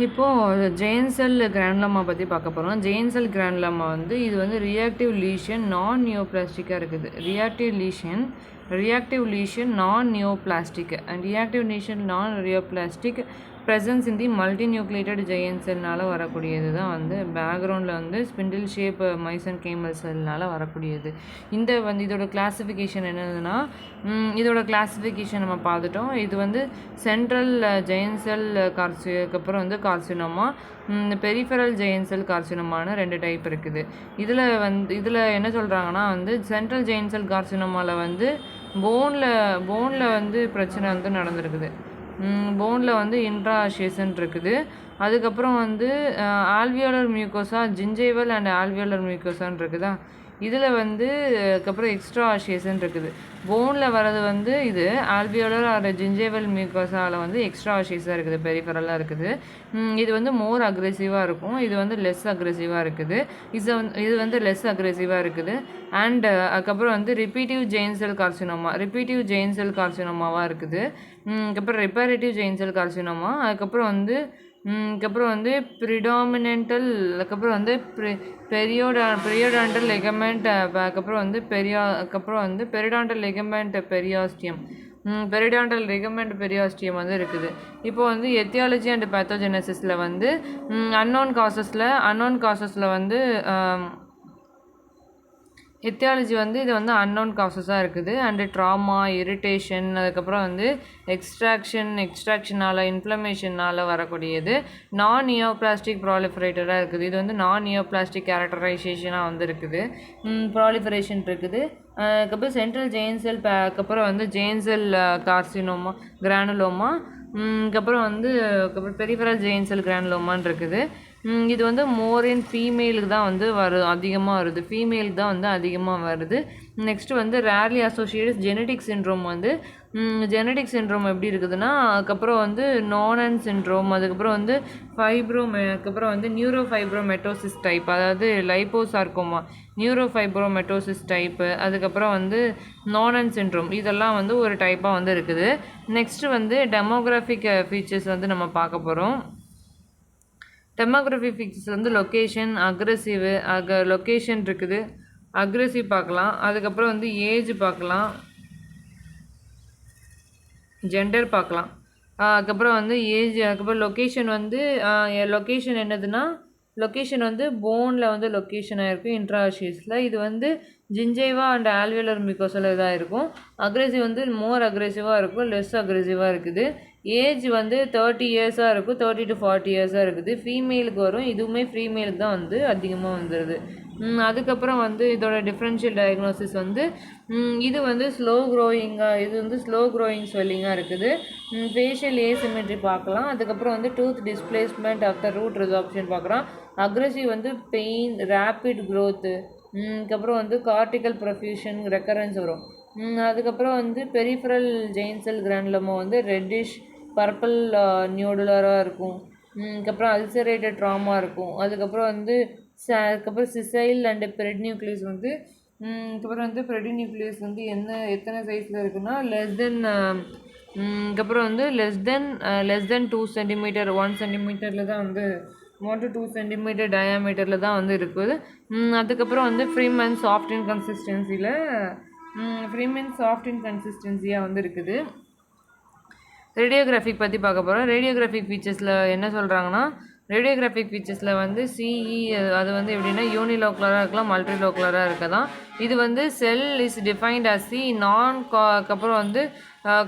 இப்போது ஜெயின் செல் கிரானுலோமா பற்றி பார்க்க போகிறோம். ஜெயின் செல் கிரானுலோமா வந்து இது வந்து ரியாக்டிவ் லீஷன் நான் நியோபிளாஸ்டிக்காக இருக்குது. Reactive lesion non neoplastic and reactive lesion non neoplastic presence in the multinucleated giant செல்னால் வரக்கூடியது தான் வந்து பேக்ரவுண்டில் வந்து ஸ்பிண்டில் ஷேப் மைசன் கேமல் செல்னால் வரக்கூடியது. இதோட கிளாஸிஃபிகேஷன் என்னதுன்னா, இதோட கிளாஸிஃபிகேஷன் நம்ம பார்த்துட்டோம். இது வந்து சென்ட்ரல் ஜெயின் செல் அப்புறம் வந்து கார்சினோமா, பெரிஃபெரல் ஜெயின் செல் கார்சினோமான்னு 2 டைப் இருக்குது. இதில் என்ன சொல்கிறாங்கன்னா வந்து சென்ட்ரல் ஜெயின் செல் கார்சினோமாவில் வந்து போனில் வந்து பிரச்சனை வந்து நடந்திருக்குது. போனில் வந்து இன்ட்ராஷேசன் இருக்குது. அதுக்கப்புறம் வந்து ஆல்வியோலர் மியூக்கோசா, ஜிஞ்சைவல் அண்ட் ஆல்வியோலர் மியூக்கோசான்னு இருக்குதா. இதில் வந்து அதுக்கப்புறம் எக்ஸ்ட்ரா ஆஷியேஷன் இருக்குது. போனில் வர்றது வந்து இது ஆல்வியோலர் ஆர் ஜிஞ்சைவல் மியூக்கோசாவில் வந்து எக்ஸ்ட்ரா ஆஷியஸாக இருக்குது, பெரிஃபெரலாக இருக்குது. இது வந்து மோர் அக்ரெசிவாக இருக்கும், இது வந்து லெஸ் அக்ரெசிவாக இருக்குது. இது வந்து லெஸ் அக்ரெசிவாக இருக்குது. அண்ட் அதுக்கப்புறம் வந்து ரிப்பீட்டிவ் ஜெயின் செல் கார்சினோமாவாக இருக்குது. அதுக்கப்புறம் ரிப்பேரேட்டிவ் ஜெயின் செல் கார்சினோமா, அதுக்கப்புறம் வந்து ப்ரிடாமினென்டல், அதுக்கப்புறம் வந்து பெரியோடாண்டல் லிகமெண்ட், அதுக்கப்புறம் வந்து பெரிடாண்டல் லிகமெண்ட் பெரியாஸ்டியம் வந்து இருக்குது. இப்போ வந்து எத்தியாலஜி அண்ட் பேத்தோஜெனசிஸில் வந்து அன்னோன் காசஸில் வந்து எத்தியாலஜி வந்து இது வந்து அன்னோன் காசஸாக இருக்குது. அண்டு ட்ராமா, இரிட்டேஷன், அதுக்கப்புறம் வந்து எக்ஸ்ட்ராக்ஷனால் இன்ஃப்ளமேஷனால் வரக்கூடியது. நான் நியோபிளாஸ்டிக் ப்ராலிஃபரேட்டராக இருக்குது. இது வந்து நான் நியோபிளாஸ்டிக் கேரக்டரைசேஷனாக வந்து இருக்குது, ப்ராலிஃபரேஷன் இருக்குது. அதுக்கப்புறம் சென்ட்ரல் ஜெயின் செல், அதுக்கப்புறம் வந்து ஜெயின் செல் கார்சினோமா கிரானுலோமா, அதுக்கப்புறம் பெரிஃபெரல் ஜெயின் செல் கிரானுலோமான்னு இருக்குது. இது வந்து மோரின் ஃபீமேலுக்கு தான் வந்து அதிகமாக வருது. நெக்ஸ்ட்டு வந்து ரேர்லி அசோசியேட்டட் ஜெனடிக் சிண்ட்ரோம் வந்து ஜெனடிக் சிண்ட்ரோம் எப்படி இருக்குதுன்னா, அதுக்கப்புறம் வந்து நோனன் சிண்ட்ரோம், அதுக்கப்புறம் வந்து அதுக்கப்புறம் வந்து நியூரோஃபைப்ரோமெட்டோசிஸ் டைப், அதாவது லைப்போசார்கோமா நியூரோஃபைப்ரோமெட்டோசிஸ் டைப்பு, அதுக்கப்புறம் வந்து நோனன் சிண்ட்ரோம், இதெல்லாம் வந்து ஒரு டைப்பாக வந்து இருக்குது. நெக்ஸ்ட்டு வந்து டெமோகிராஃபிக் ஃபீச்சர்ஸ் வந்து நம்ம பார்க்க போகிறோம். டெமோகிராஃபி ஃபீச்சர்ஸ் வந்து லொக்கேஷன், லொக்கேஷன் இருக்குது, அக்ரெசிவ் பார்க்கலாம், அதுக்கப்புறம் வந்து ஏஜ் பார்க்கலாம், ஜெண்டர் பார்க்கலாம், அதுக்கப்புறம் வந்து ஏஜ், அதுக்கப்புறம் லொக்கேஷன் என்னதுன்னா, லொக்கேஷன் வந்து போனில் வந்து லொக்கேஷனாக இருக்கும், இன்ட்ராஷியஸில். இது வந்து ஜிஞ்சைவா அண்ட் ஆல்வியோலர் மியூக்கோஸில் இதாக இருக்கும். அக்ரெசிவ் வந்து மோர் அக்ரெசிவாக இருக்கும், லெஸ் அக்ரெசிவாக இருக்குது. ஏஜ் வந்து 30 இயர்ஸாக இருக்கும், 30 to 40 இயர்ஸாக இருக்குது. ஃபீமேலுக்கு வரும், இதுவுமே ஃபீமேலுக்கு தான் வந்து அதிகமாக வந்துடுது. அதுக்கப்புறம் வந்து இதோட டிஃப்ரென்ஷியல் டயக்னோசிஸ் வந்து இது வந்து ஸ்லோ க்ரோயிங் ஸ்வெல்லிங்காக இருக்குது. ஃபேஷியல் ஏசிமெட்ரி பார்க்கலாம். அதுக்கப்புறம் வந்து டூத் டிஸ்பிளேஸ்மெண்ட் ஆஃப்டர் ரூட் ரிசார்ப்ஷன் பார்க்குறோம். அக்ரெசிவ் வந்து பெயின், ரேப்பிட் க்ரோத்து, அதுக்கப்புறம் வந்து கார்டிக்கல் ப்ரொஃப்யூஷன், ரெக்கரன்ஸ் வரும். அதுக்கப்புறம் வந்து பெரிஃபெரல் ஜெயின் செல் கிரானுலோமா வந்து ரெட்டிஷ் பர்பிள் நியூடுலராக இருக்கும். அதுக்கப்புறம் அல்சரேட்டட் ட்ராமா இருக்கும். அதுக்கப்புறம் சிசைல் அண்டு பெரிநியூக்ளியஸ் வந்து அதுக்கப்புறம் வந்து பெரிநியூக்ளியஸ் வந்து எத்தனை சைஸில் இருக்குன்னா அதுக்கப்புறம் வந்து லெஸ் தென் 2 சென்டிமீட்டர், 1 சென்டிமீட்டரில் தான் வந்து 1 to 2 சென்டிமீட்டர் டயாமீட்டரில் தான் வந்து இருக்குது. அதுக்கப்புறம் வந்து ஃப்ரீம் அண்ட் சாஃப்ட் இன் கன்சிஸ்டன்சியாக வந்து இருக்குது. ரேடியோகிராஃபிக் பற்றி பார்க்க போகிறோம். ரேடியோகிராஃபிக் ஃபீச்சர்ஸில் என்ன சொல்கிறாங்கன்னா, ரேடியோகிராஃபிக் ஃபீச்சர்ஸில் வந்து சிஇ, அது வந்து எப்படின்னா யூனிலோக்குலராக இருக்கலாம், மல்டிலோக்குலராக இருக்கதான். இது வந்து செல் இஸ் டிஃபைன்ட் அஸ் தி அப்புறம் வந்து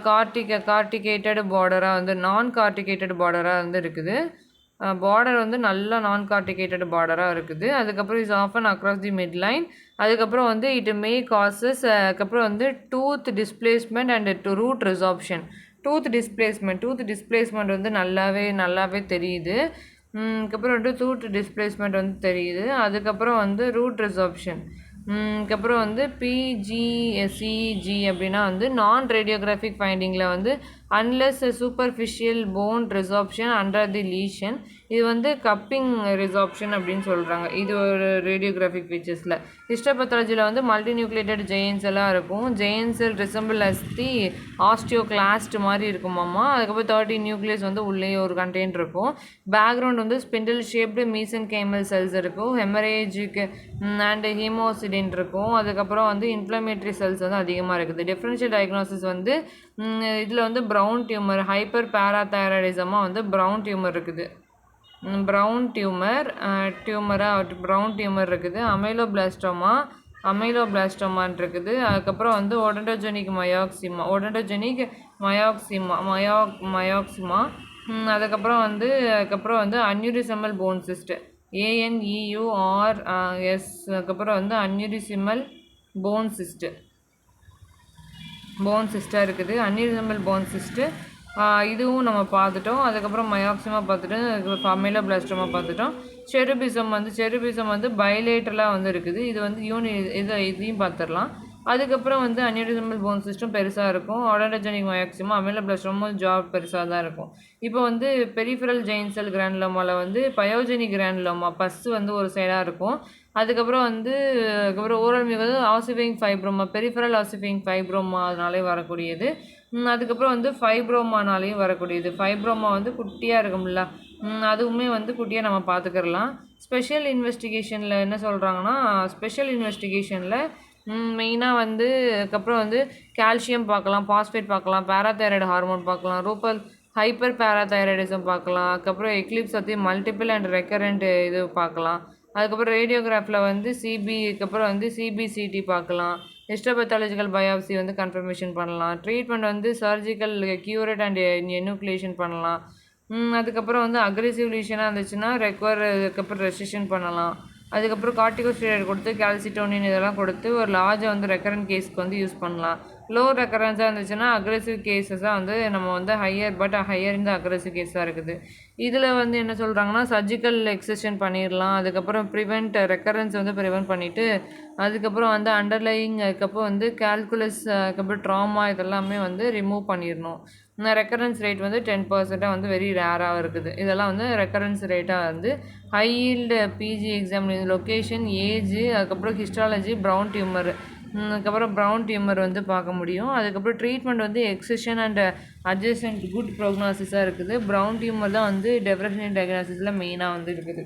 கார்டிகேட்டட் பார்டராக வந்து வந்து இருக்குது. பார்டர் வந்து நல்லா நான் கார்டிகேட்டட் பார்டராக இருக்குது. அதுக்கப்புறம் is often across the midline. அதுக்கப்புறம் வந்து இட் மே காசஸ், அதுக்கப்புறம் வந்து tooth displacement and root resorption. Tooth displacement வந்து நல்லாவே தெரியுது. அதுக்கப்புறம் வந்து டூத் டிஸ்பிளேஸ்மெண்ட் வந்து தெரியுது. அதுக்கப்புறம் வந்து ரூட் ரிசார்ப்ஷன், அதுக்கப்புறம் வந்து பிஜிசிஜி அப்படின்னா வந்து நான் ரேடியோகிராஃபிக் ஃபைண்டிங்கில் வந்து unless superficial bone resorption under the lesion இது வந்து கப்பிங் ரிசார்ப்ஷன் அப்படின்னு சொல்கிறாங்க. இது ஒரு ரேடியோகிராஃபிக் ஃபீச்சர்ஸில். ஹிஸ்டோபத்தாலஜியில் வந்து மல்டி நியூக்ளியேட்டட் ஜெயின்ஸ் எல்லாம் இருக்கும். ஜெயின்ஸ் ரிசம்பிள் அஸ் தி ஆஸ்டியோகிளாஸ்ட் மாதிரி இருக்குமாம்மா. அதுக்கப்புறம் 30 நியூக்ளியஸ் வந்து உள்ளே ஒரு கண்டெய்னர் இருக்கும். பேக்ரவுண்ட் வந்து spindle shaped mesenchymal cells இருக்கும். ஹெமரேஜிக்கு அண்ட் ஹீமோசிடின் இருக்கும். அதுக்கப்புறம் வந்து இன்ஃப்ளமேட்டரி செல்ஸ் வந்து அதிகமாக இருக்குது. டிஃப்ரென்ஷியல் டயக்னோசிஸ் வந்து இதில் வந்து ப்ரௌன் டியூமர், ஹைப்பர் பேராதைராய்டிசமாக வந்து ப்ரௌன் டியூமர் இருக்குது. ப்ரௌன் டியூமர் இருக்குது. அமைலோபிளாஸ்டோமான் இருக்குது. அதுக்கப்புறம் வந்து ஒடண்டோஜெனிக் மயாக்சிமா. அதுக்கப்புறம் வந்து அன்யூரிசமல் போன் சிஸ்ட், ANEURS. அதுக்கப்புறம் வந்து அன்யூரிசமல் போன் சிஸ்ட்டாக இருக்குது. அன்யூரிசமல் போன் சிஸ்ட்டு இதுவும் நம்ம பார்த்துட்டோம். அதுக்கப்புறம் மயாக்சிமா பார்த்துட்டோம். அமைலோபிளாஸ்டோமா பார்த்துட்டோம். செருபிசம் வந்து பைலேட்டரலாக வந்து இருக்குது. இது வந்து இதையும் பார்த்துடலாம். அதுக்கப்புறம் வந்து அன்யூரிசமல் போன் சிஸ்டம் பெருசாக இருக்கும். ஒடண்டோஜெனிக் மயாக்சிமா, அமைலோபிளாஸ்டோமும் ஜாப் பெருசாக தான் இருக்கும். இப்போ வந்து பெரிஃபரல் ஜெயின் செல் கிரானுலோமாவில் வந்து பயோஜெனிக் கிரானுலோமா பஸ் வந்து ஒரு சைடாக இருக்கும். அதுக்கப்புறம் ஓரல் மிகவும் ஆசிஃபைங் ஃபைப்ரோமா, பெரிஃபரல் ஆசிஃபைங் ஃபைப்ரோமா அதனாலே வரக்கூடியது. அதுக்கப்புறம் வந்து ஃபைப்ரோமானாலேயும் வரக்கூடியது. ஃபைப்ரோமா வந்து குட்டியாக இருக்கும்ல, அதுவுமே வந்து குட்டியாக நம்ம பார்த்துக்கிறலாம். ஸ்பெஷல் இன்வெஸ்டிகேஷனில் என்ன சொல்கிறாங்கன்னா, மெயினாக வந்து அதுக்கப்புறம் வந்து கால்சியம் பார்க்கலாம், பாஸ்பேட் பார்க்கலாம், பேராதைராய்டு ஹார்மோன் பார்க்கலாம், ஹைப்பர் பேராதைராய்டிசம் பார்க்கலாம். அதுக்கப்புறம் எக்லிப்ஸ் பற்றி மல்டிபிள் அண்ட் ரெக்கரண்ட் இது பார்க்கலாம். அதுக்கப்புறம் ரேடியோகிராஃபில் வந்து அதுக்கப்புறம் வந்து சிபிசிடி பார்க்கலாம். ஹிஸ்டோபத்தாலஜிக்கல் பயாப்சி வந்து கன்ஃபர்மேஷன் பண்ணலாம். ட்ரீட்மெண்ட் வந்து சர்ஜிக்கல் கியூரேட் அண்ட் எனுக்லேஷன் பண்ணலாம். அதுக்கப்புறம் வந்து அக்ரெசிவ் லீஷனாக இருந்துச்சுன்னா அதுக்கப்புறம் ரெஸ்ட்ரிக்ஷன் பண்ணலாம். அதுக்கப்புறம் கார்டிகோஸ்டீராய்டு கொடுத்து கால்சிட்டோனின் இதெல்லாம் கொடுத்து ஒரு லார்ஜை வந்து ரெக்கரண்ட் கேஸ்க்கு வந்து யூஸ் பண்ணலாம். லோ ரெக்கரன்ஸாக இருந்துச்சுன்னா அக்ரெசிவ் கேஸஸாக வந்து நம்ம வந்து ஹையர் இந்த அக்ரெசிவ் கேஸாக இருக்குது. இதில் வந்து என்ன சொல்கிறாங்கன்னா, சர்ஜிக்கல் எக்ஸஷன் பண்ணிடலாம். அதுக்கப்புறம் ரெக்கரன்ஸ் வந்து ப்ரிவென்ட் பண்ணிவிட்டு அதுக்கப்புறம் வந்து அண்டர்லையிங், அதுக்கப்புறம் வந்து கால்குலஸ், அதுக்கப்புறம் ட்ராமா இதெல்லாமே வந்து ரிமூவ் பண்ணிடணும். ரெக்கரன்ஸ் ரேட் வந்து 10% வந்து வெரி ரேராக இருக்குது. இதெல்லாம் வந்து ரெக்கரன்ஸ் ரேட்டாக வந்து high yield PG exam location, age, அதுக்கப்புறம் ஹிஸ்டாலஜி, அதுக்கப்புறம் ப்ரௌன் டியூமர் வந்து பார்க்க முடியும். அதுக்கப்புறம் ட்ரீட்மெண்ட் வந்து எக்ஸஷன் அண்ட் அட்ஜசன்ட் குட் ப்ரோக்னாசிஸாக இருக்குது. ப்ரௌன் டியூமர் தான் வந்து டிஃபரன்ஷியல் டயக்னாசிஸில் மெயினாக வந்து இருக்குது.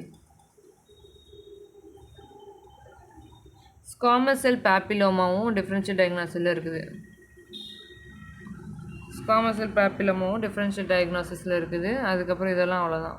ஸ்குவாமஸ் செல் பேப்பிலோமாவும் டிஃபரன்ஷியல் டயக்னாசிஸில் இருக்குது. ஸ்குவாமஸ் செல் பேப்பிலோமாவும் டிஃபரன்ஷியல் டயக்னாசிஸில் இருக்குது. அதுக்கப்புறம் இதெல்லாம் அவ்வளோதான்.